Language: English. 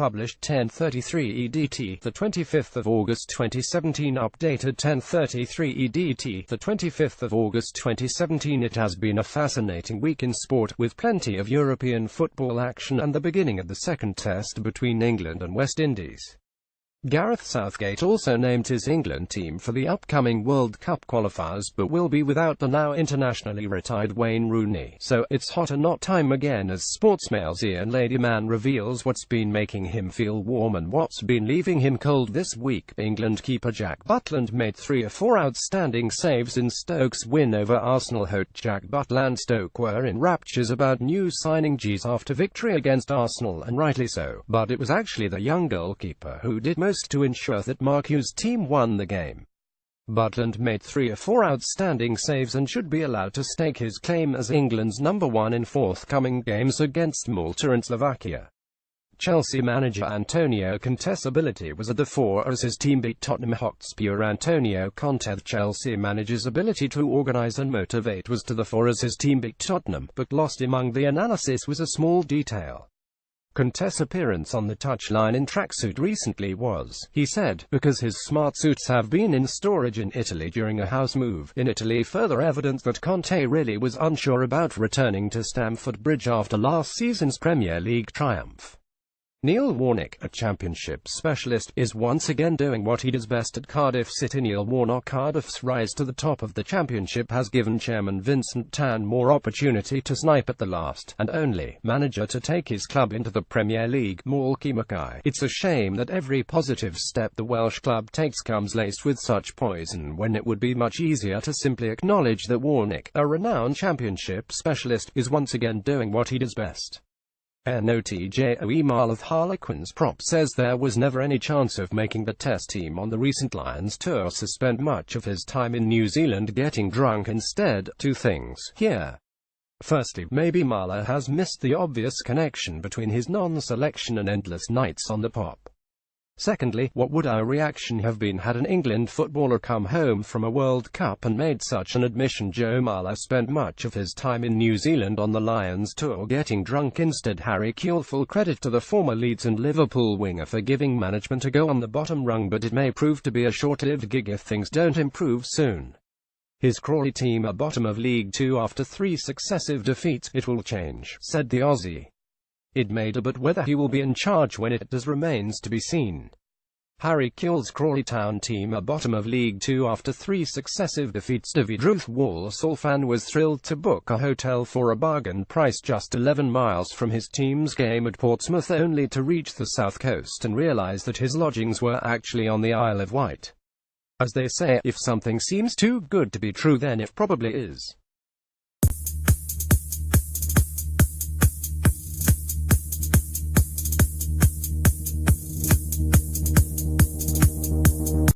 published 10:33 EDT, the 25th of August 2017, updated 10:33 EDT, the 25th of August 2017. It has been a fascinating week in sport, with plenty of European football action and the beginning of the second test between England and West Indies. Gareth Southgate also named his England team for the upcoming World Cup qualifiers, but will be without the now internationally retired Wayne Rooney. So, it's hot or not time again as Sportsmail's Ian Ladyman reveals what's been making him feel warm and what's been leaving him cold this week. England keeper Jack Butland made 3 of 4 outstanding saves in Stoke's win over Arsenal. Jack Butland Stoke were in raptures about new signing G's after victory against Arsenal, and rightly so, but it was actually the young goalkeeper who did most to ensure that Marquez's team won the game. Butland made 3 of 4 outstanding saves and should be allowed to stake his claim as England's number 1 in forthcoming games against Malta and Slovakia. Chelsea manager Antonio Conte's ability was at the fore as his team beat Tottenham Hotspur. Antonio Conte, the Chelsea manager's ability to organise and motivate, was to the fore as his team beat Tottenham, but lost among the analysis was a small detail. Conte's appearance on the touchline in tracksuit recently was, he said, because his smart suits have been in storage in Italy during a house move in Italy, further evidence that Conte really was unsure about returning to Stamford Bridge after last season's Premier League triumph. Neil Warnock, a championship specialist, is once again doing what he does best at Cardiff City. Neil Warnock. Cardiff's rise to the top of the championship has given chairman Vincent Tan more opportunity to snipe at the last, and only, manager to take his club into the Premier League, Malky Mackay. It's a shame that every positive step the Welsh club takes comes laced with such poison, when it would be much easier to simply acknowledge that Warnock, a renowned championship specialist, is once again doing what he does best. NOTJOE Marler Harlequins prop says there was never any chance of making the test team on the recent Lions tour. Spent much of his time in New Zealand getting drunk instead. 2 things here. Firstly, maybe Marler has missed the obvious connection between his non-selection and endless nights on the pop. Secondly, what would our reaction have been had an England footballer come home from a World Cup and made such an admission? Joe Marler spent much of his time in New Zealand on the Lions tour getting drunk instead. Harry Kewell. Full credit to the former Leeds and Liverpool winger for giving management a go on the bottom rung, but it may prove to be a short-lived gig if things don't improve soon. His Crawley team are bottom of League 2 after 3 successive defeats. It will change, said the Aussie. It may do, but whether he will be in charge when it does remains to be seen. Harry Kewell's Crawley Town team are bottom of League 2 after 3 successive defeats. David Ruth Walsall fan was thrilled to book a hotel for a bargain price just 11 miles from his team's game at Portsmouth, only to reach the south coast and realise that his lodgings were actually on the Isle of Wight. As they say, if something seems too good to be true, then it probably is.